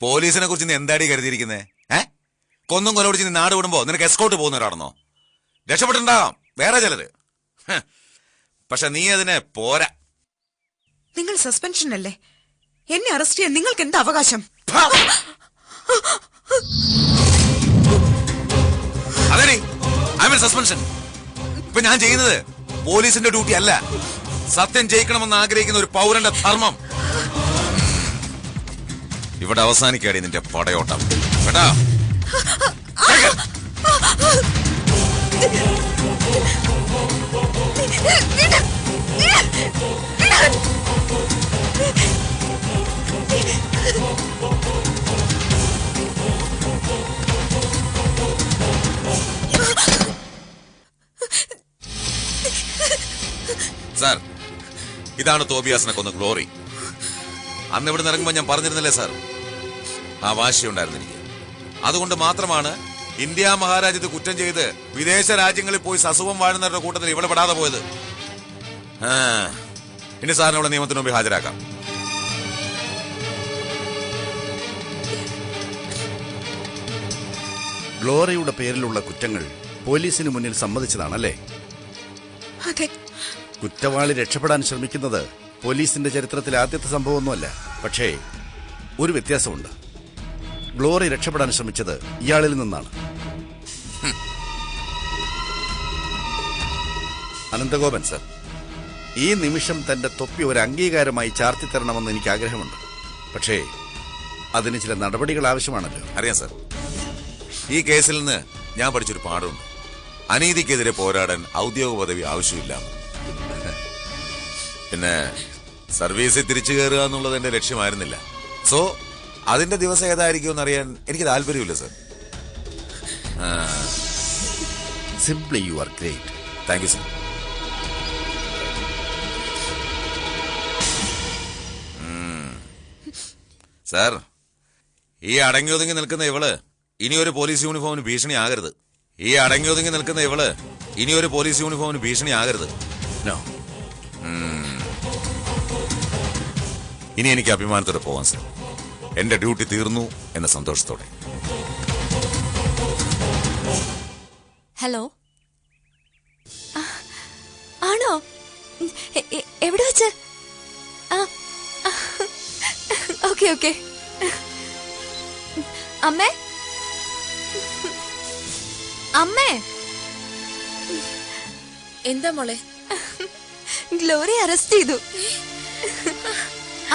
പോലീസിനെ കുറിച്ച് നീ എന്താടി കരുതിയിരിക്കുന്നേ? കൊന്നും കൊലോടിച്ച് നീ നാട് വിടുമ്പോ നിനക്ക് എസ്കോട്ട് പോകുന്നവരാണെന്നോ? രക്ഷപ്പെട്ടുണ്ടാകാം വേറെ ചിലര്, പക്ഷെ നീ അതിനെ പോരാ. നിങ്ങൾ സസ്പെൻഷൻ അല്ലേ? എന്നെ അറസ്റ്റ് ചെയ്യാൻ നിങ്ങൾക്ക് എന്താ അവകാശം? അതെ, ഐ മീൻ സസ്പെൻഷൻ. ഇപ്പൊ ഞാൻ ചെയ്യുന്നത് പോലീസിന്റെ ഡ്യൂട്ടി അല്ല, സത്യം ജയിക്കണമെന്ന് ആഗ്രഹിക്കുന്ന ഒരു പൗരന്റെ ധർമ്മം. ഇവിടെ അവസാനിക്കാടി നിന്റെ പടയോട്ടം കേട്ടാ. സാർ, ഇതാണ് തോബിയാസിനെ കൊന്ന ഗ്ലോറി. അന്ന് ഇവിടെ ഇറങ്ങുമ്പോൾ ഞാൻ പറഞ്ഞിരുന്നില്ലേ സാർ, ആ വാശിയുണ്ടായിരുന്നു എനിക്ക്. അതുകൊണ്ട് മാത്രമാണ് ഇന്ത്യ മഹാരാജ്യത്ത് കുറ്റം ചെയ്ത് വിദേശ രാജ്യങ്ങളിൽ പോയി സസുഖം വാഴുന്നവരുടെ കൂട്ടത്തിൽ ഇവിടെ പെടാതെ പോയത്. ഇനി സാറിനെ ഇവിടെ നിയമത്തിന് മുമ്പിൽ ഹാജരാക്കാം. ഗ്ലോറിയുടെ പേരിലുള്ള കുറ്റങ്ങൾ പോലീസിന് മുന്നിൽ സമ്മതിച്ചതാണല്ലേ? അതെ. കുറ്റവാളി രക്ഷപ്പെടാൻ ശ്രമിക്കുന്നത് പോലീസിന്റെ ചരിത്രത്തിൽ ആദ്യത്തെ സംഭവമൊന്നുമല്ല. പക്ഷേ ഒരു വ്യത്യാസമുണ്ട്. ഗ്ലോറി രക്ഷപ്പെടാൻ ശ്രമിച്ചത് ഇയാളിൽ നിന്നാണ്. അനന്തഗോപൻ സർ, ഈ നിമിഷം തന്റെ തൊപ്പി ഒരു അംഗീകാരമായി ചാർത്തിത്തരണമെന്ന് എനിക്ക് ആഗ്രഹമുണ്ട്. പക്ഷേ അതിന് ചില നടപടികൾ ആവശ്യമാണല്ലോ. അറിയാം സർ, ഈ കേസിൽ നിന്ന് ഞാൻ പഠിച്ചൊരു പാഠമുണ്ട്. അനീതിക്കെതിരെ പോരാടാൻ ഔദ്യോഗിക പദവി ആവശ്യമില്ല. പിന്നെ സർവീസിൽ തിരിച്ചു കയറുക എന്നുള്ളത് എന്റെ ലക്ഷ്യമായിരുന്നില്ല. സോ അതിന്റെ ദിവസം ഏതായിരിക്കും അറിയാൻ എനിക്ക് താല്പര്യമില്ല sir. Simply you are great. Thank you sir. Sir, ഈ അടങ്ങി ഒതുങ്ങി നിൽക്കുന്ന ഇവള് ഇനിയൊരു പോലീസ് യൂണിഫോമിന് ഭീഷണിയാകരുത്. ഈ അടങ്ങി ഒതുങ്ങി നിൽക്കുന്ന ഇവള് ഇനിയൊരു പോലീസ് യൂണിഫോമിന് ഭീഷണിയാകരുത്. ഇനി എനിക്ക് അഭിമാനത്തോടെ പോവാൻ സാർ. എന്റെ ഡ്യൂട്ടി തീർന്നു എന്ന സന്തോഷത്തോടെ. ഹലോ, ആണോ? എവിടെ വെച്ച്? Okay okay. അമ്മേ, അമ്മേ. എന്താ മോളെ? ഗ്ലോറി അറസ്റ്റ് ചെയ്തു.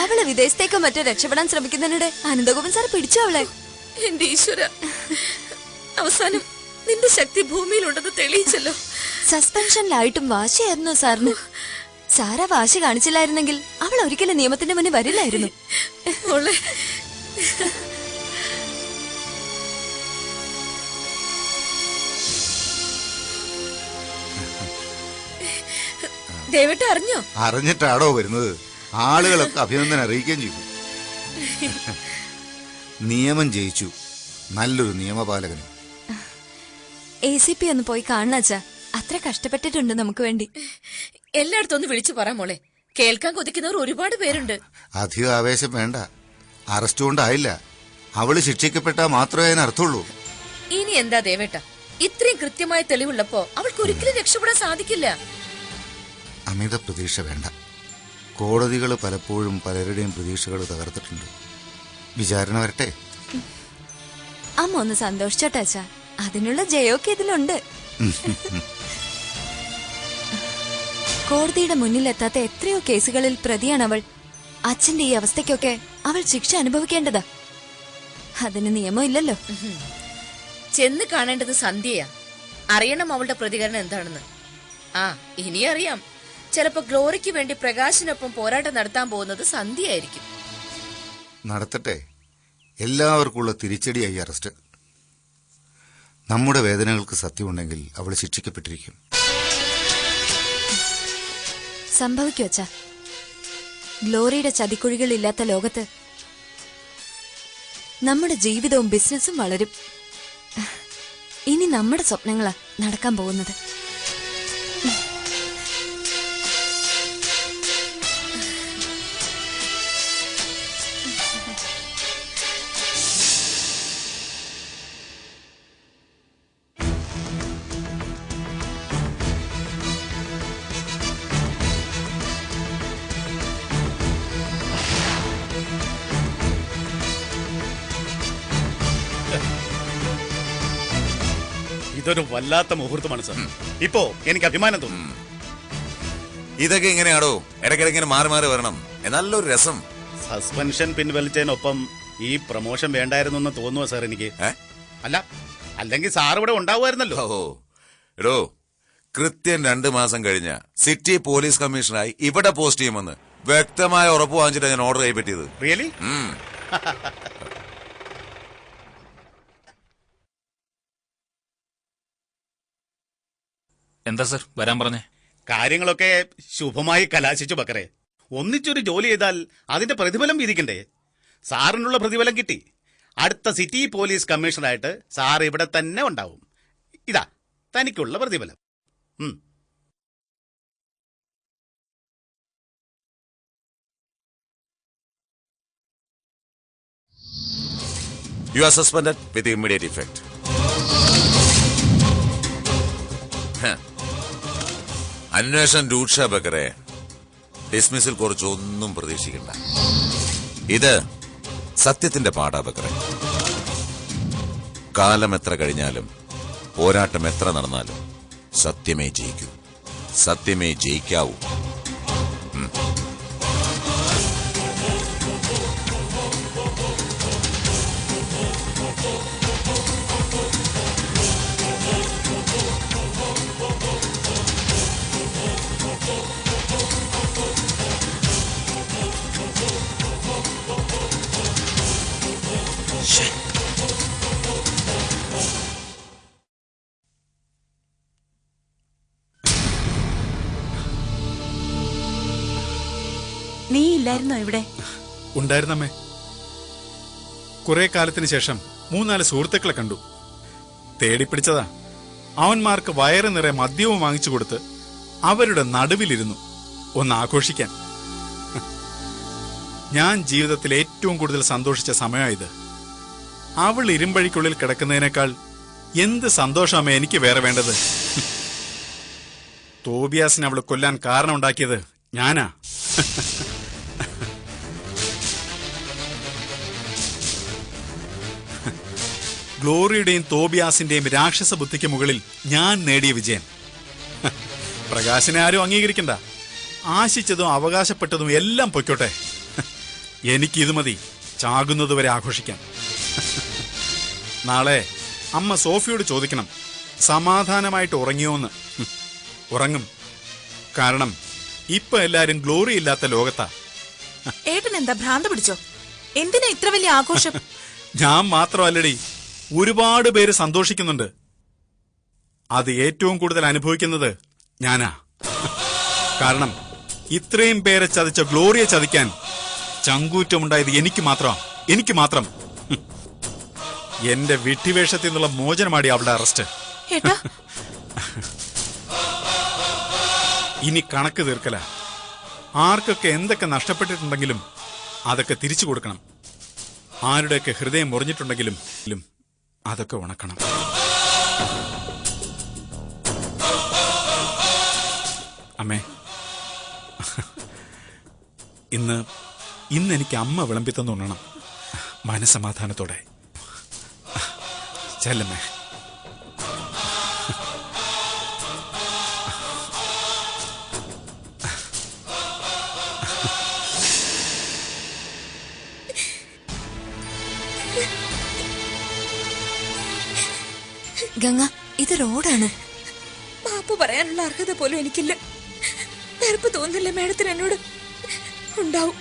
അവള് വിദേശത്തേക്കോ മറ്റോ രക്ഷപ്പെടാൻ ശ്രമിക്കുന്നതിനിടെ അനന്തഗോപൻ സാർ പിടിച്ചു അവളെ. എന്റെ ഈശ്വര, അവസാനം നിന്റെ ശക്തി ഭൂമിയിലുണ്ടെന്ന് തെളിയിച്ചല്ലോ. സസ്പെൻഷനിലായിട്ടും വാശിയായിരുന്നു സാറിന്. സാറാ വാശി കാണിച്ചില്ലായിരുന്നെങ്കിൽ അവൾ ഒരിക്കലും നിയമത്തിന്റെ മുന്നിൽ വരില്ലായിരുന്നു. മോളെ, ദേവേട്ട അറിഞ്ഞോ? അറിഞ്ഞിട്ടാടോ വരുന്നത്. ആളുകളൊക്കെ അഭിനന്ദനം അറിയിക്കുകയും ചെയ്തു. നിയമം ജയിച്ചു. നല്ലൊരു നിയമപാലകനും. ACP ഒന്ന് പോയി കാണാച്ചാ. അത്ര കഷ്ടപ്പെട്ടിട്ടുണ്ട് നമുക്ക് വേണ്ടി. എല്ലായിടത്തും ഒന്ന് വിളിച്ചു പറ മോളെ. കേൾക്കാൻ കൊതിക്കുന്നവർ ഒരുപാട് പേരുണ്ട്. അധികം ആവേശം വേണ്ട. അറസ്റ്റ് കൊണ്ടായില്ല. അവള് ശിക്ഷിക്കപ്പെട്ടാൽ മാത്രമേ അതിനർത്ഥമുള്ളൂ. ഇനി എന്താ ദേവേട്ട, ഇത്രയും കൃത്യമായ തെളിവുള്ളപ്പോ അവൾക്ക് ഒരിക്കലും രക്ഷപ്പെടാൻ സാധിക്കില്ല. അമിത പ്രതീക്ഷ വേണ്ട. കോടതികൾ പലപ്പോഴും പലരുടെയും പ്രതീക്ഷകൾ തകർത്തിട്ടുണ്ട്. വിചാരണ വരട്ടെ. അമ്മ ഒന്ന് സന്തോഷിച്ചോട്ടാച്ചാ. അതിനുള്ള ജയമൊക്കെ ഇതിലുണ്ട്. കോടതിയുടെ മുന്നിലെത്താത്ത എത്രയോ കേസുകളിൽ പ്രതിയാണ് അവൾ. അച്ഛന്റെ ഈ അവസ്ഥയ്ക്കൊക്കെ അവൾ ശിക്ഷ അനുഭവിക്കേണ്ടതാ. അതിന് നിയമം ഇല്ലല്ലോ. ചെന്ന് കാണേണ്ടത് സന്ധ്യയാ. അറിയണം അവളുടെ പ്രതികരണം എന്താണെന്ന്. ഇനി അറിയാം. ചിലപ്പോ ഗ്ലോറിക്ക് വേണ്ടി പ്രകാശിനൊപ്പം പോരാട്ടം നടത്താൻ പോകുന്നത് സന്ധ്യയായിരിക്കും. നടത്തട്ടെ. എല്ലാവർക്കുള്ള തിരിച്ചടിയായി അറസ്റ്റ്. നമ്മുടെ വേദനകൾക്ക് സത്യമുണ്ടെങ്കിൽ അവൾ ശിക്ഷിക്കപ്പെട്ടിരിക്കും. സംഭവിക്കു അച്ഛാ. ഗ്ലോറിയുടെ ചതിക്കുഴികളില്ലാത്ത ലോകത്ത് നമ്മുടെ ജീവിതവും ബിസിനസ്സും വളരും. ഇനി നമ്മുടെ സ്വപ്നങ്ങളാ നടക്കാൻ പോകുന്നത്. ഇതൊരു വല്ലാത്ത മുഹൂർത്തമാണ് സാർ. ഇപ്പോ എനിക്ക് അഭിമാനം തോന്നുന്നു. ഇതൊക്കെ ഇങ്ങനെയാണോ? ഇടയ്ക്കിടയ്ക്ക് മാറി മാറി വരണം. നല്ലൊരു രസം. സസ്പെൻഷൻ പിൻവലിച്ചതിനൊപ്പം ഈ പ്രൊമോഷൻ വേണ്ടായിരുന്നു തോന്നുക സാർ എനിക്ക്. അല്ല, അല്ലെങ്കിൽ സാർ ഇവിടെ ഉണ്ടാവുമായിരുന്നല്ലോ. എടോ, കൃത്യം 2 മാസം കഴിഞ്ഞ സിറ്റി പോലീസ് കമ്മീഷണറായി ഇവിടെ പോസ്റ്റ് ചെയ്യുമെന്ന് വ്യക്തമായ ഉറപ്പ് വാങ്ങിച്ചിട്ടാണ് ഞാൻ ഓർഡർ ചെയ്യപ്പെട്ടിയത്. റിയലി? എന്താ സർ വരാൻ പറഞ്ഞേ? കാര്യങ്ങളൊക്കെ ശുഭമായി കലാശിച്ചു ബക്കറെ. ഒന്നിച്ചൊരു ജോലി ചെയ്താൽ അതിന്റെ പ്രതിഫലം വിധിക്കണ്ടേ? സാറിനുള്ള പ്രതിഫലം കിട്ടി. അടുത്ത സിറ്റി പോലീസ് കമ്മീഷണറായിട്ട് സാർ ഇവിടെ തന്നെ ഉണ്ടാവും. ഇതാ തനിക്കുള്ള പ്രതിഫലം. You are suspended with immediate effect. അന്വേഷണം രൂക്ഷ ബക്കറെ. ഡിസ്മിസിൽ കുറിച്ചൊന്നും പ്രതീക്ഷിക്കണ്ട. ഇത് സത്യത്തിന്റെ പാടാ ബക്കറെ. കാലം എത്ര കഴിഞ്ഞാലും പോരാട്ടം എത്ര നടന്നാലും സത്യമേ ജയിക്കൂ. സത്യമേ ജയിക്കാവൂ. നീ ഇല്ലായിരുന്നോ ഇവിടെ? ഉണ്ടായിരുന്നമ്മേ. കുറെ കാലത്തിന് ശേഷം 3-4 സുഹൃത്തുക്കളെ കണ്ടു. തേടിപ്പിടിച്ചതാ. അവന്മാർക്ക് വയറ് നിറയെ മദ്യവും വാങ്ങിച്ചു കൊടുത്ത് അവരുടെ നടുവിലിരുന്നു ഒന്ന് ആഘോഷിക്കാൻ. ഞാൻ ജീവിതത്തിൽ ഏറ്റവും കൂടുതൽ സന്തോഷിച്ച സമയമായത്. അവൾ ഇരുമ്പഴിക്കുള്ളിൽ കിടക്കുന്നതിനേക്കാൾ എന്ത് സന്തോഷമേ എനിക്ക് വേറെ വേണ്ടത്. തോബിയാസിനെ അവൾ കൊല്ലാൻ കാരണമുണ്ടാക്കിയത് ഞാനാ? ഗ്ലോറിയുടെയും തോബിയാസിന്റെയും രാക്ഷസ ബുദ്ധിക്ക് മുകളിൽ ഞാൻ നേടിയ വിജയം. പ്രകാശിനെ ആരും അംഗീകരിക്കണ്ട. ആശിച്ചതും അവകാശപ്പെട്ടതും എല്ലാം പൊയ്ക്കോട്ടെ. എനിക്കിത് മതി, ചാകുന്നതുവരെ ആഘോഷിക്കാം. നാളെ അമ്മ സോഫിയോട് ചോദിക്കണം സമാധാനമായിട്ട് ഉറങ്ങിയോന്ന്. ഉറങ്ങും. കാരണം ഇപ്പൊ എല്ലാരും ഗ്ലോറി ഇല്ലാത്ത ലോകത്താ. ഏട്ടൻ എന്താ ഭ്രാന്ത് പിടിച്ചോ? എന്തിനാ ഇത്ര വലിയ ആഘോഷം? ഞാൻ മാത്രമല്ലടി, ഒരുപാട് പേര് സന്തോഷിക്കുന്നുണ്ട്. അത് ഏറ്റവും കൂടുതൽ അനുഭവിക്കുന്നത് ഞാനാ. കാരണം ഇത്രയും പേരെ ചതിച്ച ഗ്ലോറിയെ ചതിക്കാൻ ചങ്കൂറ്റമുണ്ടായത് എനിക്ക് മാത്രം. എന്റെ വിട്ടിവേഷത്തിൽ നിന്നുള്ള മോചനമാടി അവളുടെ അറസ്റ്റ്. ഏട്ടാ, ഇനി കണക്ക് തീർക്കല. ആർക്കൊക്കെ എന്തൊക്കെ നഷ്ടപ്പെട്ടിട്ടുണ്ടെങ്കിലും അതൊക്കെ തിരിച്ചു കൊടുക്കണം. ആരുടെയൊക്കെ ഹൃദയം മുറിഞ്ഞിട്ടുണ്ടെങ്കിലും അതൊക്കെ ഉണക്കണം. അമ്മേ, ഇന്ന് എനിക്ക് അമ്മ വിളമ്പിത്തന്ന് ഉണ്ണണം, മനസമാധാനത്തോടെ. ചെല്ലമ്മേ. ഗംഗ, ഇത് റോഡാണ്. മാപ്പ് പറയാനുള്ള അർഹത പോലും എനിക്കില്ല. വെറുപ്പ് തോന്നില്ല മാഡത്തിന് എന്നോട്? ഉണ്ടാവും.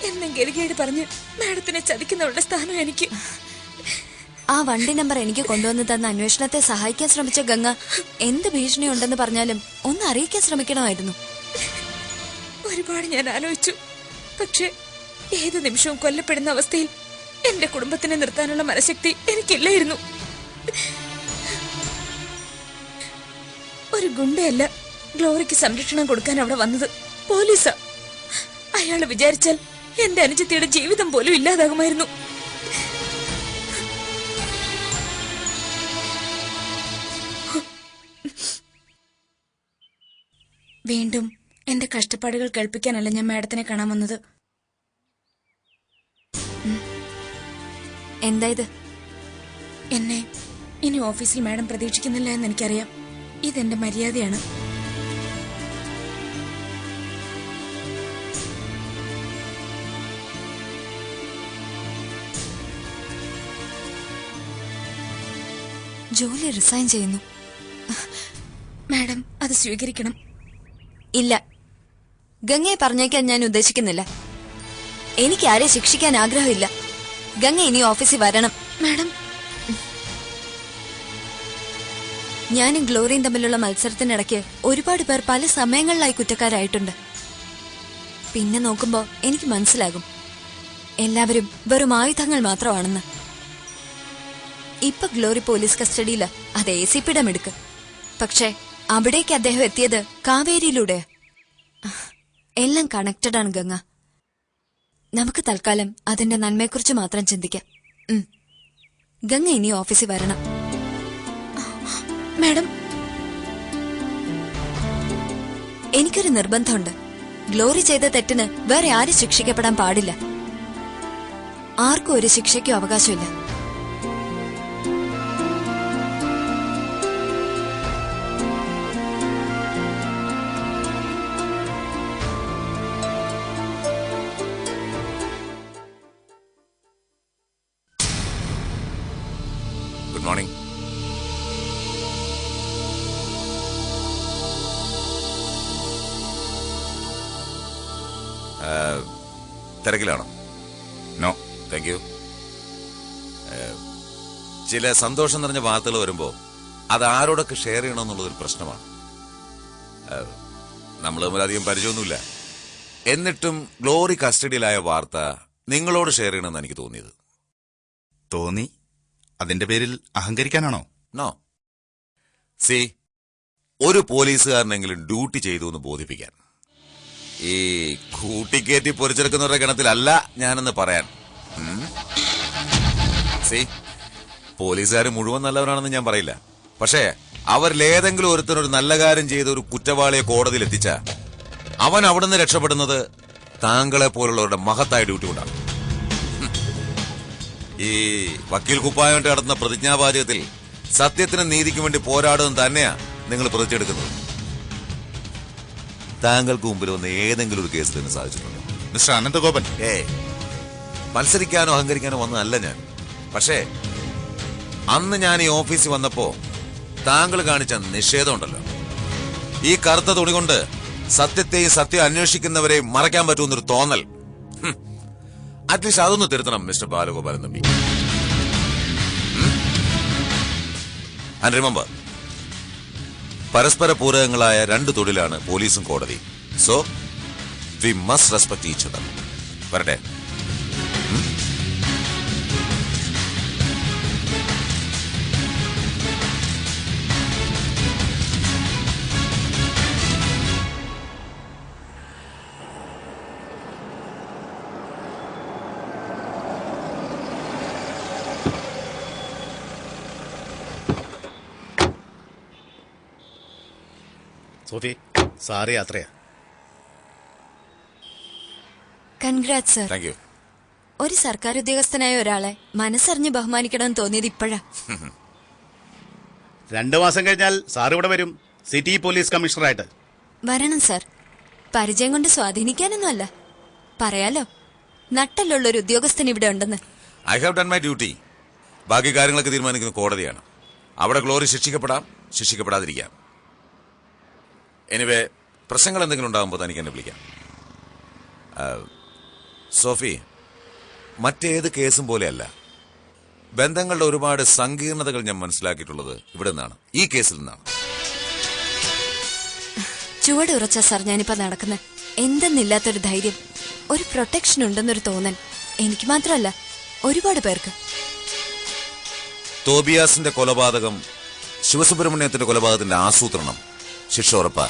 എന്നെങ്കിലും ഗതികേട് പറഞ്ഞ് മാഡത്തിനെ ചതിക്കുന്നവളുടെ സ്ഥാനം എനിക്ക്. ആ വണ്ടി നമ്പർ എനിക്ക് കൊണ്ടുവന്ന് തന്ന അന്വേഷണത്തെ സഹായിക്കാൻ ശ്രമിച്ച ഗംഗ എന്ത് ഭീഷണി ഉണ്ടെന്ന് പറഞ്ഞാലും ഒന്ന് അറിയിക്കാൻ ശ്രമിക്കണമായിരുന്നു. ഒരുപാട് ഞാൻ ആലോചിച്ചു. പക്ഷെ ഏത് നിമിഷവും കൊല്ലപ്പെടുന്ന അവസ്ഥയിൽ എന്റെ കുടുംബത്തിനെ നിർത്താനുള്ള മനഃശക്തി എനിക്കില്ലായിരുന്നു. ഒരു ഗുണ്ടയല്ല ഗ്ലോറിക്ക് സംരക്ഷണം കൊടുക്കാൻ അവിടെ വന്നത്, പോലീസാ. അയാള് വിചാരിച്ചാൽ എന്റെ അനുജത്തിയുടെ ജീവിതം പോലും ഇല്ലാതാകുമായിരുന്നു. വീണ്ടും എന്റെ കഷ്ടപ്പാടുകൾ കേൾപ്പിക്കാനല്ല ഞാൻ മാഡത്തിനെ കാണാൻ വന്നത്. എന്താ ഇത്? എന്നെ ഇനി ഓഫീസിൽ മാഡം പ്രതീക്ഷിക്കുന്നില്ല എന്ന് എനിക്കറിയാം. ഇതെന്റെ മര്യാദയാണ്. ജോലി റിസൈൻ ചെയ്യുന്നു. മാഡം അത് സ്വീകരിക്കണം. ഇല്ല, ഗംഗയെ പറഞ്ഞേക്കാൻ ഞാൻ ഉദ്ദേശിക്കുന്നില്ല. എനിക്ക് ആരെ ശിക്ഷിക്കാൻ ആഗ്രഹമില്ല. ഗംഗ ഇനി ഓഫീസിൽ വരണം. മാഡം, ഞാനും ഗ്ലോറിയും തമ്മിലുള്ള മത്സരത്തിനിടയ്ക്ക് ഒരുപാട് പേർ പല സമയങ്ങളിലായി കുറ്റക്കാരായിട്ടുണ്ട്. പിന്നെ നോക്കുമ്പോ എനിക്ക് മനസ്സിലാകും എല്ലാവരും വെറും ആയുധങ്ങൾ മാത്രമാണെന്ന്. ഇപ്പൊ ഗ്ലോറി പോലീസ് കസ്റ്റഡിയില, അത് ACPയുടെ മിടുക്ക്. പക്ഷെ അവിടേക്ക് അദ്ദേഹം എത്തിയത് കാവേരിയിലൂടെ. എല്ലാം കണക്റ്റഡ് ആണ് ഗംഗ. നമുക്ക് തൽക്കാലം അതിന്റെ നന്മയെക്കുറിച്ച് മാത്രം ചിന്തിക്കാം. ഗംഗ ഇനി ഓഫീസിൽ വരണം. മാഡം, എനിക്കൊരു നിർബന്ധമുണ്ട്. ഗ്ലോറി ചെയ്ത തെറ്റിന് വേറെ ആരും ശിക്ഷിക്കപ്പെടാൻ പാടില്ല. ആർക്കും ഒരു ശിക്ഷയ്ക്കും അവകാശമില്ല. Good morning. തിരക്കിലാണോ? No, thank you. ചില സന്തോഷം നിറഞ്ഞ വാർത്തകൾ വരുമ്പോൾ അത് ആരോടൊക്കെ ഷെയർ ചെയ്യണമെന്നുള്ളതൊരു പ്രശ്നമാണ്. നമ്മൾ തമ്മിൽ അധികം പരിചയമൊന്നുമില്ല. എന്നിട്ടും ഗ്ലോറി കസ്റ്റഡിയിലായ വാർത്ത നിങ്ങളോട് ഷെയർ ചെയ്യണമെന്ന് എനിക്ക് തോന്നി. അതിന്റെ പേരിൽ അഹങ്കരിക്കാനാണോ? നോ. സി, ഒരു പോലീസുകാരനെങ്കിലും ഡ്യൂട്ടി ചെയ്തു എന്ന് ബോധിപ്പിക്കാൻ. ഈ കൂട്ടിക്കേറ്റി പൊരിച്ചെടുക്കുന്നവരുടെ ഗണത്തിലല്ല ഞാനെന്ന് പറയാൻ. സി, പോലീസുകാർ മുഴുവൻ നല്ലവരാണെന്ന് ഞാൻ പറയില്ല. പക്ഷേ അവരിലേതെങ്കിലും ഒരുത്തനൊരു നല്ല കാര്യം ചെയ്ത ഒരു കുറ്റവാളിയെ കോടതിയിൽ എത്തിച്ച അവൻ അവിടുന്ന് രക്ഷപ്പെടുന്നത് താങ്കളെ പോലുള്ളവരുടെ മഹത്തായ ഡ്യൂട്ടി കൊണ്ടാണ്. ഈ വക്കീൽ കുപ്പായിട്ട് നടത്തുന്ന പ്രതിജ്ഞാവാചകത്തിൽ സത്യത്തിനും നീതിക്കും വേണ്ടി പോരാടുന്നത് തന്നെയാ നിങ്ങൾ പ്രതിച്ചെടുക്കുന്നത്. താങ്കൾക്ക് മുമ്പിൽ വന്ന് ഏതെങ്കിലും ഒരു കേസിൽ നിന്ന് സാധിച്ചിട്ടുണ്ടോ? മിസ്റ്റർ അനന്തഗോപൻ, മത്സരിക്കാനോ അഹങ്കരിക്കാനോ വന്നതല്ല ഞാൻ. പക്ഷേ അന്ന് ഞാൻ ഈ ഓഫീസിൽ വന്നപ്പോ താങ്കൾ കാണിച്ച നിഷേധമുണ്ടല്ലോ, ഈ കറുത്ത തുണി കൊണ്ട് സത്യത്തെയും സത്യം അന്വേഷിക്കുന്നവരെയും മറയ്ക്കാൻ പറ്റുമെന്നൊരു തോന്നൽ, അറ്റ്ലീസ്റ്റ് അതൊന്ന് തിരുത്തണം mister Balagopalan Thampi. And remember, പരസ്പര പൂരകങ്ങളായ രണ്ട് തൊഴിലാണ് പോലീസും കോടതിയും. So we must respect each other. വരട്ടെ. സോഫി, സാറ് യാത്രയാ. Congrats sir. Thank you. ഒരു സർക്കാർ ഉദ്യോഗസ്ഥനായ ഒരാളെ മനസ്സറിഞ്ഞ് ബഹുമാനിക്കണമെന്ന് തോന്നിയത് ഇപ്പോഴാ. 2 മാസം കഴിഞ്ഞാൽ സാർ ഇവിടെ വരും, സിറ്റി പോലീസ് കമ്മീഷണറായിട്ട്. വരണം സർ. പരിചയം കൊണ്ട് സ്വാധീനിക്കാനൊന്നുമല്ല, പറയാലോ നട്ടലുള്ളൊരു ഉദ്യോഗസ്ഥൻ ഇവിടെ ഉണ്ടെന്ന്. I have done my duty. ബാക്കി കാര്യങ്ങളൊക്കെ തീരുമാനിക്കുന്ന കോടതിയാണ്. അവിടെ ഗ്ലോറി ശിക്ഷിക്കപ്പെടാം, ശിക്ഷിക്കപ്പെടാതിരിക്കാം. എനിവേ, പ്രശ്നങ്ങൾ എന്തെങ്കിലും ഉണ്ടാകുമ്പോൾ തനിക്ക് എന്നെ വിളിക്കാം. സോഫി, മറ്റേത് കേസും പോലെയല്ല, ബന്ധങ്ങളുടെ ഒരുപാട് സങ്കീർണതകൾ ഞാൻ മനസ്സിലാക്കിയിട്ടുള്ളത് ഇവിടെ നിന്നാണ്, ഈ കേസിൽ നിന്നാണ്. ചുവടുറച്ച സർ ഞാനിപ്പോ നടക്കുന്നത്. എന്തെന്നില്ലാത്തൊരു ധൈര്യം, ഒരു പ്രൊട്ടക്ഷൻ ഉണ്ടെന്നൊരു തോന്നൽ എനിക്ക് മാത്രമല്ല ഒരുപാട് പേർക്ക്. തോബിയാസിന്റെ കൊലപാതകം, ശിവസുബ്രഹ്മണ്യത്തിന്റെ കൊലപാതകത്തിന്റെ ആസൂത്രണം, ശിക്ഷ ഉറപ്പാ.